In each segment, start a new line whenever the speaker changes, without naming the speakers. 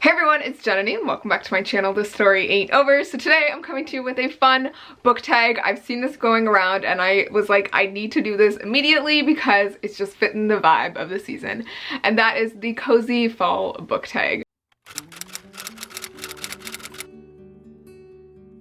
Hey everyone, it's Jenny and welcome back to my channel, This Story Ain't Over. So today I'm coming to you with a fun book tag. I've seen this going around and I was like, I need to do this immediately because it's just fitting the vibe of the season. And that is the Cozy Fall book tag.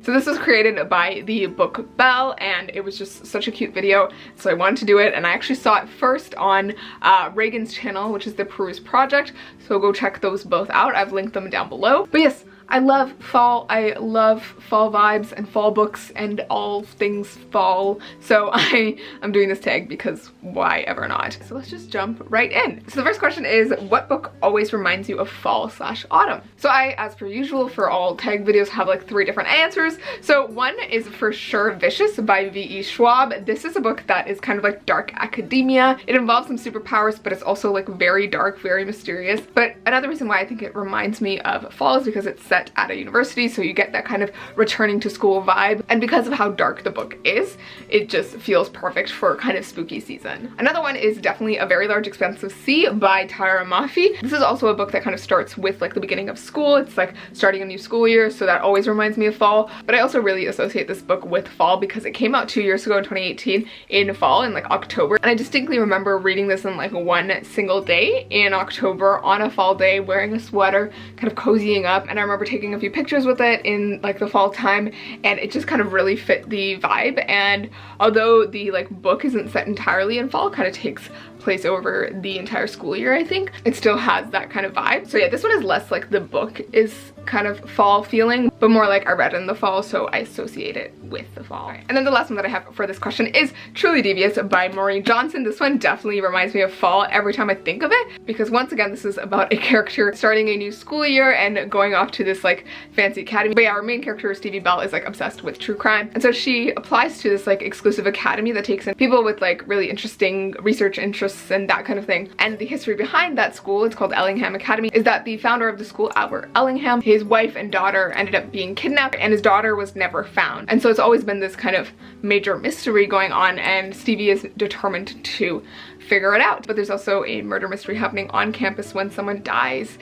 So this was created by the Book Bell and it was just such a cute video, so I wanted to do it, and I actually saw it first on Reagan's channel, which is the Peruse Project, so go check those both out. I've linked them down below. But yes, I love fall. I love fall vibes and fall books and all things fall. So I'm doing this tag because why ever not? So let's just jump right in. So the first question is, what book always reminds you of fall/autumn? So I, as per usual for all tag videos, have like 3 different answers. So one is for sure Vicious by V.E. Schwab. This is a book that is kind of like dark academia. It involves some superpowers, but it's also like very dark, very mysterious. But another reason why I think it reminds me of fall is because it's set at a university, so you get that kind of returning to school vibe, and because of how dark the book is, it just feels perfect for kind of spooky season. Another one is definitely A Very Large Expanse of Sea by Tara Mafi. This is also a book that kind of starts with like the beginning of school. It's like starting a new school year, so that always reminds me of fall. But I also really associate this book with fall because it came out 2 years ago in 2018 in fall, in like October, and I distinctly remember reading this in like one single day in October on a fall day, wearing a sweater, kind of cozying up, and I remember taking a few pictures with it in like the fall time, and it just kind of really fit the vibe. And although the like book isn't set entirely in fall, kind of takes place over the entire school year, I think, it still has that kind of vibe. So yeah, this one is less like the book is kind of fall feeling, but more like I read in the fall, so I associate it with the fall. Right. And then the last one that I have for this question is Truly Devious by Maureen Johnson. This one definitely reminds me of fall every time I think of it, because once again, this is about a character starting a new school year and going off to this like fancy academy. But yeah, our main character, Stevie Bell, is like obsessed with true crime, and so she applies to this like exclusive academy that takes in people with like really interesting research interests and that kind of thing. And the history behind that school, it's called Ellingham Academy, is that the founder of the school, Albert Ellingham, his wife and daughter ended up being kidnapped, and his daughter was never found. And so it's always been this kind of major mystery going on, and Stevie is determined to figure it out. But there's also a murder mystery happening on campus when someone dies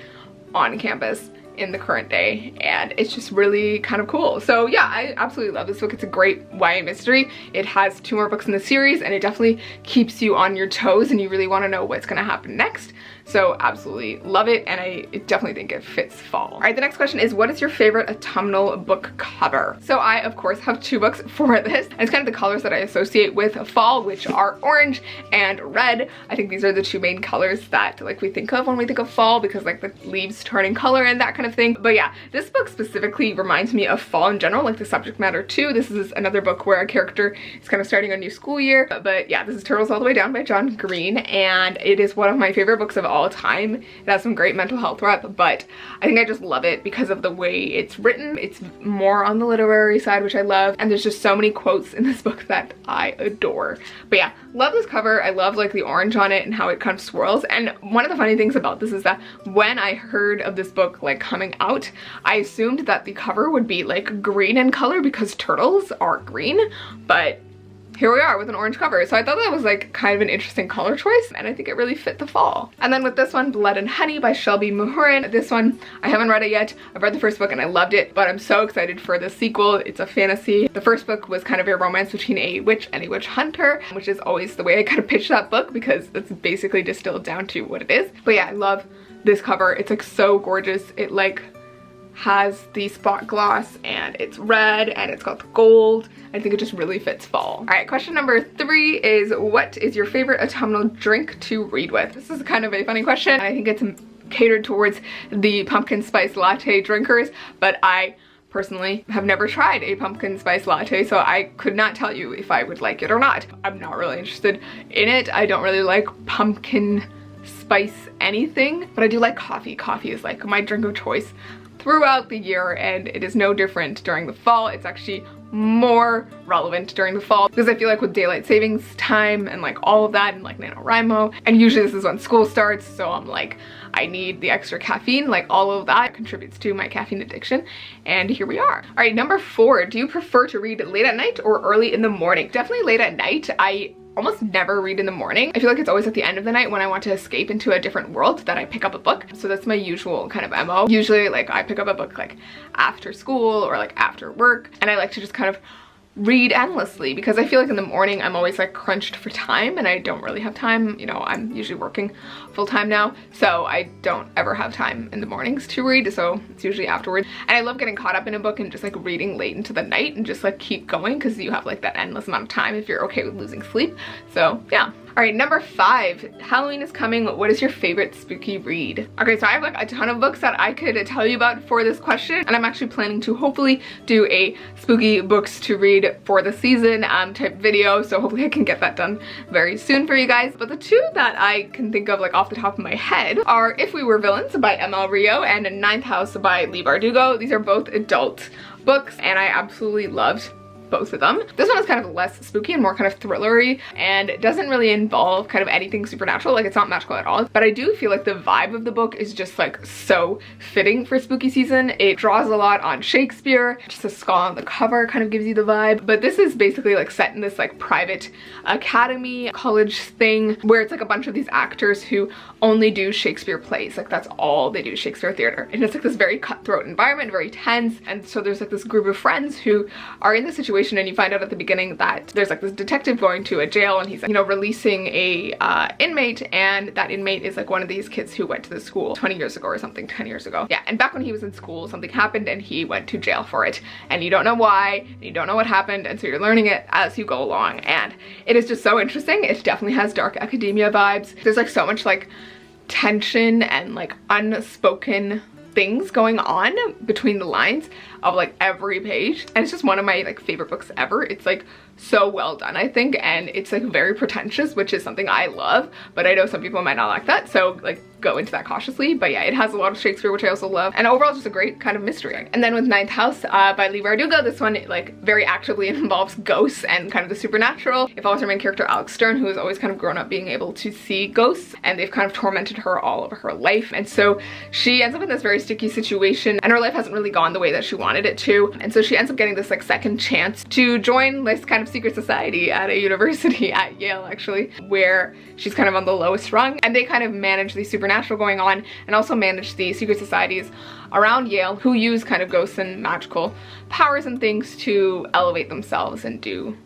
on campus in the current day, and it's just really kind of cool. So yeah, I absolutely love this book. It's a great YA mystery. It has 2 more books in the series, and it definitely keeps you on your toes and you really want to know what's going to happen next. So absolutely love it, and I definitely think it fits fall. All right, the next question is, what is your favorite autumnal book cover? So I, of course, have 2 books for this, and it's kind of the colors that I associate with fall, which are orange and red. I think these are the 2 main colors that like we think of when we think of fall, because like the leaves turning color and that kind of thing. But yeah, this book specifically reminds me of fall in general, like the subject matter too. This is another book where a character is kind of starting a new school year. But yeah, this is Turtles All the Way Down by John Green, and it is one of my favorite books of all time. It has some great mental health rep, but I think I just love it because of the way it's written. It's more on the literary side, which I love, and there's just so many quotes in this book that I adore. But yeah, love this cover. I love like the orange on it and how it kind of swirls. And one of the funny things about this is that when I heard of this book like coming out, I assumed that the cover would be like green in color because turtles are green, but here we are with an orange cover. So I thought that was like kind of an interesting color choice, and I think it really fit the fall. And then with this one, Blood and Honey by Shelby Muhurin. This one, I haven't read it yet. I've read the first book and I loved it, but I'm so excited for the sequel. It's a fantasy. The first book was kind of a romance between a witch and a witch hunter, which is always the way I kind of pitch that book because it's basically distilled down to what it is. But yeah, I love this cover. It's like so gorgeous. It like has the spot gloss, and it's red, and it's got the gold. I think it just really fits fall. All right, question number 3 is, what is your favorite autumnal drink to read with? This is kind of a funny question. I think it's catered towards the pumpkin spice latte drinkers, but I personally have never tried a pumpkin spice latte, so I could not tell you if I would like it or not. I'm not really interested in it. I don't really like pumpkin spice anything, but I do like coffee. Coffee is like my drink of choice throughout the year, and it is no different during the fall. It's actually more relevant during the fall because I feel like with daylight savings time and like all of that and like NaNoWriMo, and usually this is when school starts, so I'm like, I need the extra caffeine. Like all of that contributes to my caffeine addiction, and here we are. All right, number 4, do you prefer to read late at night or early in the morning? Definitely late at night. I almost never read in the morning. I feel like it's always at the end of the night when I want to escape into a different world that I pick up a book. So that's my usual kind of MO. Usually like I pick up a book like after school or like after work, and I like to just kind of read endlessly because I feel like in the morning I'm always like crunched for time, and I don't really have time. You know, I'm usually working full-time now, so I don't ever have time in the mornings to read, so it's usually afterwards. And I love getting caught up in a book and just like reading late into the night and just like keep going because you have like that endless amount of time if you're okay with losing sleep. So yeah. All right, number 5, Halloween is coming. What is your favorite spooky read? Okay, so I have like a ton of books that I could tell you about for this question, and I'm actually planning to hopefully do a spooky books to read for the season type video, so hopefully I can get that done very soon for you guys. But the 2 that I can think of like off the top of my head are If We Were Villains by ML Rio and Ninth House by Leigh Bardugo. These are both adult books, and I absolutely loved both of them. This one is kind of less spooky and more kind of thrillery, and it doesn't really involve kind of anything supernatural. Like it's not magical at all, but I do feel like the vibe of the book is just like so fitting for spooky season. It draws a lot on Shakespeare. Just a skull on the cover kind of gives you the vibe, but this is basically like set in this like private academy college thing where it's like a bunch of these actors who only do Shakespeare plays. Like that's all they do, Shakespeare theater. And it's like this very cutthroat environment, very tense. And so there's like this group of friends who are in this situation, and you find out at the beginning that there's like this detective going to a jail, and he's like, you know, releasing a inmate, and that inmate is like one of these kids who went to the school 20 years ago or something, 10 years ago. Yeah, and back when he was in school, something happened and he went to jail for it, and you don't know why, and you don't know what happened, and so you're learning it as you go along, and it is just so interesting. It definitely has dark academia vibes. There's like so much like tension and like unspoken things going on between the lines of like every page, and it's just one of my like favorite books ever. It's like so well done, I think, and it's like very pretentious, which is something I love, but I know some people might not like that, so like go into that cautiously. But yeah, it has a lot of Shakespeare, which I also love, and overall just a great kind of mystery. And then with Ninth House by Leigh Bardugo, this one like very actively involves ghosts and kind of the supernatural. It follows her main character Alex Stern, who has always kind of grown up being able to see ghosts, and they've kind of tormented her all of her life, and so she ends up in this very sticky situation, and her life hasn't really gone the way that she wanted it to, and so she ends up getting this like second chance to join this kind of secret society at a university at Yale, actually, where she's kind of on the lowest rung, and they kind of manage the supernatural going on and also manage the secret societies around Yale who use kind of ghosts and magical powers and things to elevate themselves and do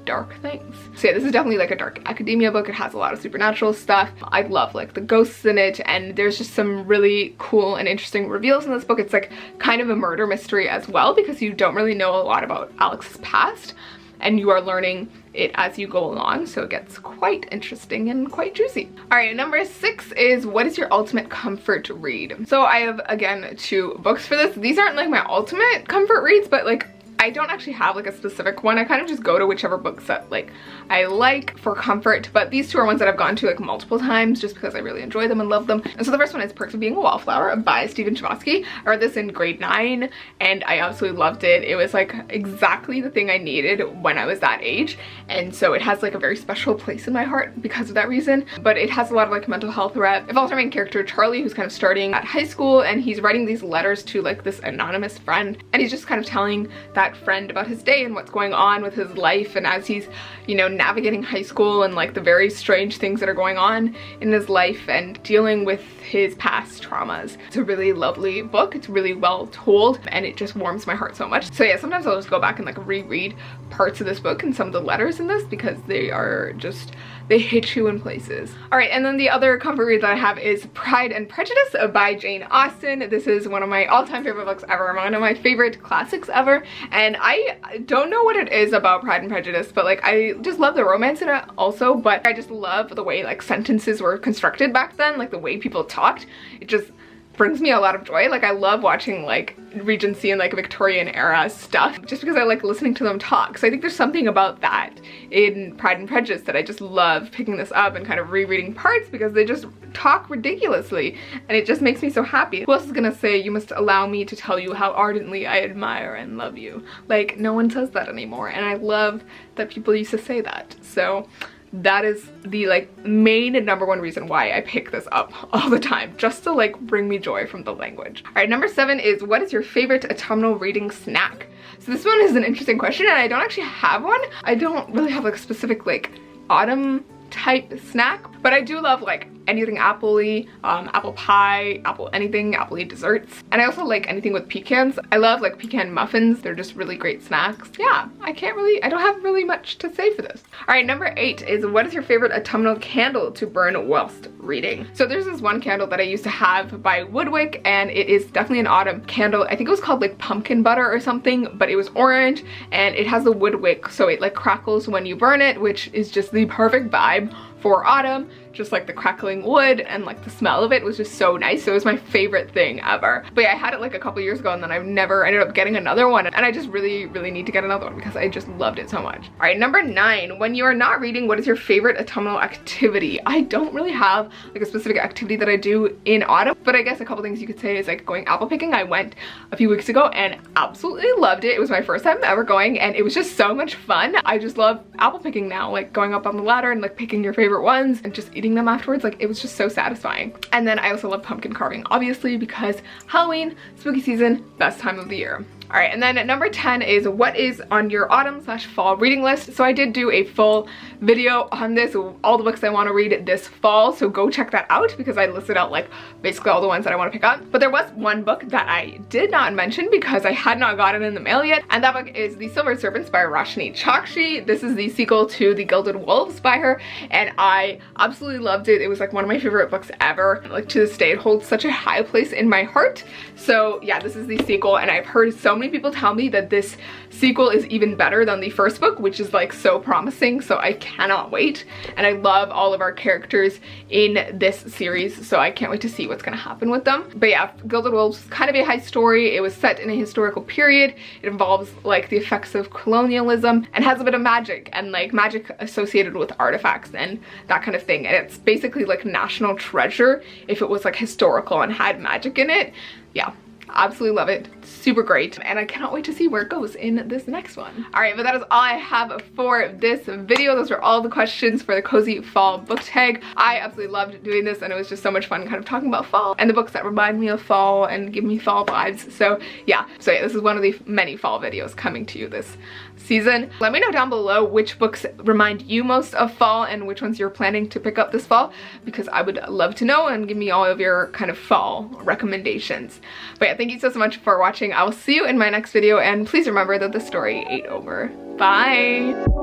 dark things. So yeah, this is definitely like a dark academia book. It has a lot of supernatural stuff. I love like the ghosts in it, and there's just some really cool and interesting reveals in this book. It's like kind of a murder mystery as well, because you don't really know a lot about Alex's past, and you are learning it as you go along, so it gets quite interesting and quite juicy. All right, number 6 is what is your ultimate comfort read? So I have, again, 2 books for this. These aren't like my ultimate comfort reads, but like I don't actually have like a specific one. I kind of just go to whichever books that like I like for comfort, but these 2 are ones that I've gone to like multiple times just because I really enjoy them and love them. And so the first one is Perks of Being a Wallflower by Stephen Chbosky. I read this in grade 9 and I absolutely loved it. It was like exactly the thing I needed when I was that age, and so it has like a very special place in my heart because of that reason. But it has a lot of like mental health rep. It follows our main character Charlie, who's kind of starting at high school, and he's writing these letters to like this anonymous friend, and he's just kind of telling that friend about his day and what's going on with his life, and as he's, you know, navigating high school and like the very strange things that are going on in his life and dealing with his past traumas. It's a really lovely book. It's really well told, and it just warms my heart so much. So yeah, sometimes I'll just go back and like reread parts of this book and some of the letters in this because they are just, they hit you in places. All right, and then the other comfort read that I have is Pride and Prejudice by Jane Austen. This is one of my all-time favorite books ever, one of my favorite classics ever, and I don't know what it is about Pride and Prejudice, but like I just love the romance in it also, but I just love the way like sentences were constructed back then, like the way people talked. It just brings me a lot of joy. Like I love watching like Regency and like Victorian era stuff just because I like listening to them talk. So I think there's something about that in Pride and Prejudice that I just love picking this up and kind of rereading parts because they just talk ridiculously and it just makes me so happy. Who else is gonna say you must allow me to tell you how ardently I admire and love you? Like no one says that anymore, and I love that people used to say that. So that is the like main number one reason why I pick this up all the time, just to like bring me joy from the language. All right, number 7 is, what is your favorite autumnal reading snack? So this one is an interesting question, and I don't actually have one. I don't really have like a specific like autumn type snack, but I do love like anything apple-y, apple pie, apple anything, apple-y desserts. And I also like anything with pecans. I love like pecan muffins. They're just really great snacks. Yeah, I don't have really much to say for this. All right, number 8 is, what is your favorite autumnal candle to burn whilst reading? So there's this one candle that I used to have by Woodwick, and it is definitely an autumn candle. I think it was called like pumpkin butter or something, but it was orange and it has the Woodwick, so it like crackles when you burn it, which is just the perfect vibe for autumn. Just like the crackling wood and like the smell of it was just so nice. So it was my favorite thing ever. But yeah, I had it like a couple years ago, and then I've never ended up getting another one, and I just really need to get another one because I just loved it so much. All right, number 9, when you are not reading, what is your favorite autumnal activity? I don't really have like a specific activity that I do in autumn, but I guess a couple things you could say is like going apple picking. I went a few weeks ago and absolutely loved it. It was my first time ever going, and it was just so much fun. I just love apple picking now, like going up on the ladder and like picking your favorite ones and just eating them afterwards. Like, it was just so satisfying. And then I also love pumpkin carving, obviously, because Halloween, spooky season, best time of the year. All right, and then at number 10 is, what is on your autumn/fall reading list? So I did do a full video on this, all the books I want to read this fall, so go check that out because I listed out like basically all the ones that I want to pick up. But there was one book that I did not mention because I had not gotten it in the mail yet, and that book is The Silver Serpents by Roshni Chokshi. This is the sequel to The Gilded Wolves by her, and I absolutely loved it. It was like one of my favorite books ever. Like, to this day, it holds such a high place in my heart. So yeah, this is the sequel, and I've heard so many people tell me that this sequel is even better than the first book, which is like so promising, so I cannot wait. And I love all of our characters in this series, so I can't wait to see what's gonna happen with them. But yeah, Gilded Wolves is kind of a high story. It was set in a historical period. It involves like the effects of colonialism and has a bit of magic, and like magic associated with artifacts and that kind of thing. And it's basically like national treasure if it was like historical and had magic in it. Yeah, absolutely love it. Super great, and I cannot wait to see where it goes in this next one. All right, but that is all I have for this video. Those are all the questions for the Cozy Fall book tag. I absolutely loved doing this, and it was just so much fun kind of talking about fall and the books that remind me of fall and give me fall vibes. So yeah, this is one of the many fall videos coming to you this season. Let me know down below which books remind you most of fall and which ones you're planning to pick up this fall, because I would love to know, and give me all of your kind of fall recommendations. But yeah, thank you so much for watching. I will see you in my next video, and please remember that the story ain't over. Bye!